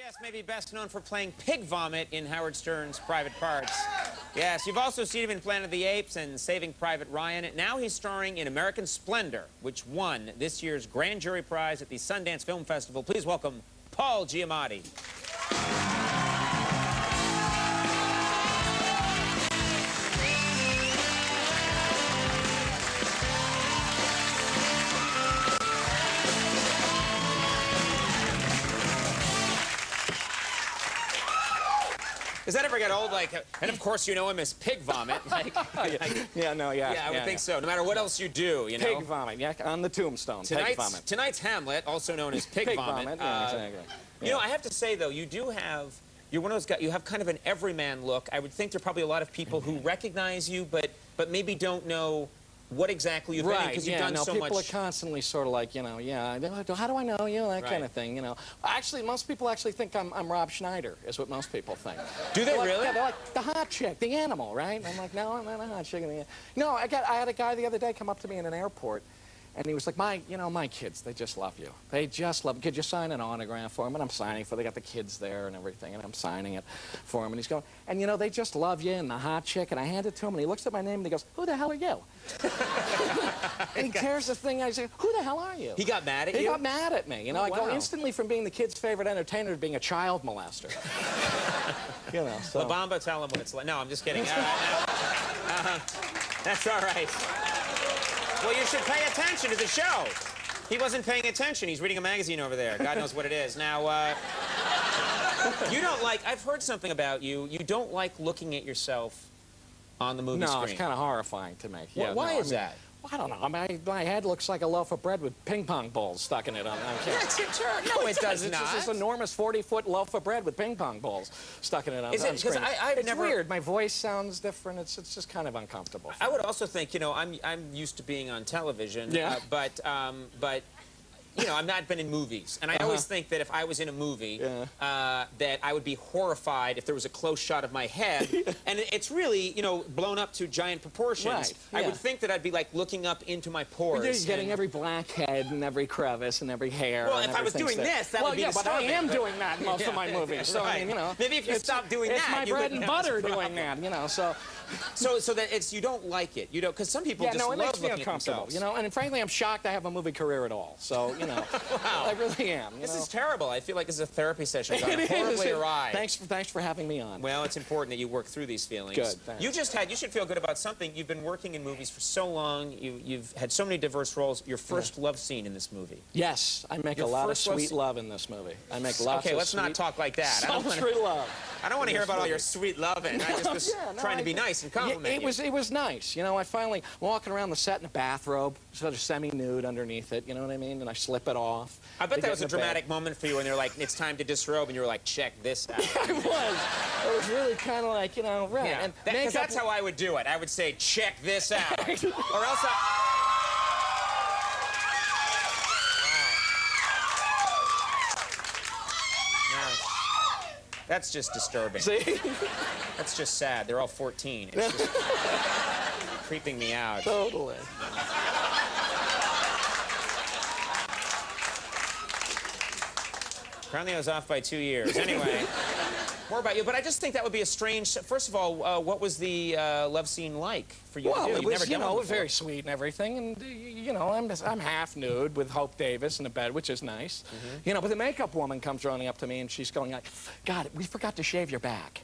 Yes, maybe best known for playing Pig Vomit in Howard Stern's Private Parts. Yes, you've also seen him in Planet of the Apes and Saving Private Ryan. Now he's starring in American Splendor, which won this year's Grand Jury Prize at the Sundance Film Festival. Please welcome Paul Giamatti. Does that ever get old? Like, and of course you know him as Pig Vomit. Like, yeah, I would think so. No matter what else you do, you know. Pig Vomit, yeah, on the tombstone. Pig Vomit. Tonight's Hamlet, also known as Pig Vomit. Yeah, exactly. Yeah. You know, I have to say though, you do have. You're one of those guys. You have kind of an everyman look. I would think there are probably a lot of people who recognize you, but maybe don't know what exactly you've been in because you've done so much. People are constantly sort of like, you know, how do I know you? That kind of thing, you know. Actually, most people actually think I'm Rob Schneider, is what most people think. Do they really? Yeah, they're like, the hot chick, the animal, right? And I'm like, no, I'm not a hot chick. No, I had a guy the other day come up to me in an airport, and he was like, my kids, they just love you. They just love you. Could you sign an autograph for them? And I'm signing for them. They got the kids there and everything, and I'm signing it for them. And he's going, and you know, they just love you and the hot chick. And I hand it to him, and he looks at my name, and he goes, who the hell are you? And he tears the thing. I say, who the hell are you? He got mad at you? He got mad at me. You know, I go instantly from being the kid's favorite entertainer to being a child molester. You know, so. La Bamba, tell him what it's like. No, I'm just kidding. That's all right. Well, you should pay attention to the show. He wasn't paying attention. He's reading a magazine over there. God knows what it is. Now, you don't like, I've heard something about you. You don't like looking at yourself on the movie screen. No, it's kind of horrifying to me. Well, why is that? Well, I don't know. I mean, my head looks like a loaf of bread with ping pong balls stuck in it. No, it does not. It's just this enormous 40-foot loaf of bread with ping pong balls stuck in it. Is it? Because I've never. It's weird. My voice sounds different. It's just kind of uncomfortable. I would also think, you know, I'm used to being on television. Yeah. But you know, I've not been in movies, and I always think that if I was in a movie, that I would be horrified if there was a close shot of my head, and it's really, you know, blown up to giant proportions. Right, I would think that I'd be like looking up into my pores. You're getting every blackhead and every crevice and every hair. Well, if I was doing this, that would be but I am doing that in most of my movies. So I mean, you know, maybe if you stop doing that, it's my bread and butter doing that. You know, so that it's you don't like it, you know, because some people just it love makes me looking uncomfortable. at themselves. You know, and frankly, I'm shocked I have a movie career at all. So you know. Wow. I really am. This is terrible. I feel like it's a therapy session gone horribly awry. Thanks for having me on. Well, it's important that you work through these feelings. Good, thanks. You should feel good about something. You've been working in movies for so long. You've had so many diverse roles. Your first love scene in this movie. Yes, I make a lot of sweet love in this movie. I make lots of let's not talk like that. Sultry love. I don't want to hear about all your sweet loving. I just was trying to be nice and compliment you. It was nice. You know, I finally walking around the set in a bathrobe, sort of semi-nude underneath it. You know what I mean? And I slip it off. I bet that was a dramatic moment for you when they're like, it's time to disrobe, and you were like, check this out. It was really kind of like, you know, right. Yeah. And because that's how I would do it. I would say, check this out. Or else That's just disturbing. See? That's just sad. They're all 14. It's just creeping me out. Totally. Apparently I was off by 2 years. Anyway, more about you. But I just think that would be a strange... First of all, what was the love scene like for you to do? It was, you know, very sweet and everything. And, you know, I'm half nude with Hope Davis in the bed, which is nice. You know, but the makeup woman comes running up to me, and she's going like, God, we forgot to shave your back.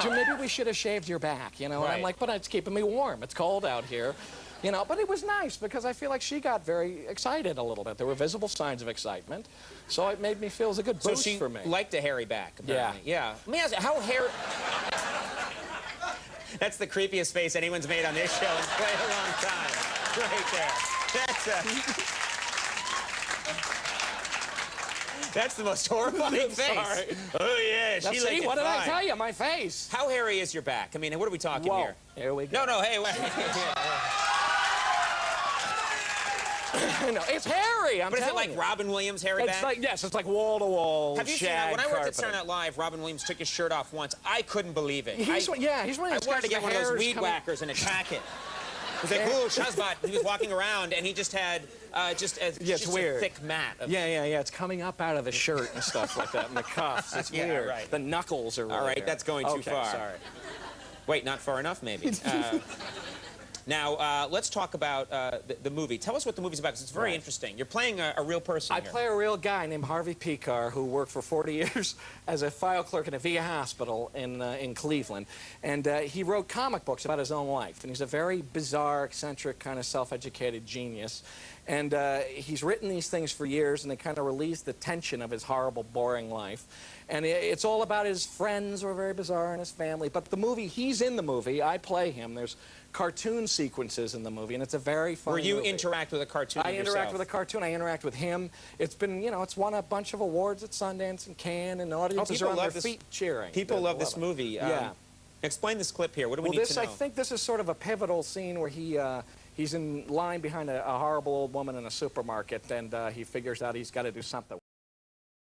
Maybe we should have shaved your back, you know? And I'm like, but it's keeping me warm. It's cold out here. You know, but it was nice because I feel like she got very excited a little bit. There were visible signs of excitement. So it made me feel it was a good boost for me. So she liked a hairy back, apparently. Yeah. Let me ask you, how hairy... That's the creepiest face anyone's made on this show in quite a long time. Right there. That's the most horrifying face. Sorry. Oh, yeah, she liked it. What did I tell you? My face. How hairy is your back? I mean, what are we talking here? Here we go. No, hey, wait. No, it's hairy. But is it like Robin Williams' hairy back? Like, yes, it's like wall to wall. Have you seen that? When I worked at Saturday Night Live, Robin Williams took his shirt off once. I couldn't believe it. He's one of those I wanted to get one of those weed whackers and attack it. It was like, ooh, Shazbot. He was walking around and he just had Just as Yeah, it's just weird. a thick mat. Of... Yeah. It's coming up out of the shirt and stuff like that, and the cuffs. It's Yeah, weird. right. The knuckles are. All right, there. that's going too okay, far. Sorry. Wait, not far enough, maybe. Now, let's talk about the movie. Tell us what the movie's about, because it's very interesting. You're playing a real person I here. play a real guy named Harvey Picar, who worked for 40 years as a file clerk in a VA hospital in Cleveland. And he wrote comic books about his own life. And he's a very bizarre, eccentric, kind of self-educated genius. And he's written these things for years, and they kind of release the tension of his horrible, boring life. And it's all about his friends who are very bizarre and his family. But the movie, he's in the movie. I play him. There's cartoon sequences in the movie, and it's a very funny Where you movie. interact with a cartoon I yourself. interact with a cartoon. I interact with him. It's been, you know, it's won a bunch of awards at Sundance and Cannes, and audiences are on their feet cheering. People love this movie. Yeah. Explain this clip here. What do we Well, need to know? I think this is sort of a pivotal scene where he's in line behind a horrible old woman in a supermarket, and he figures out he's got to do something.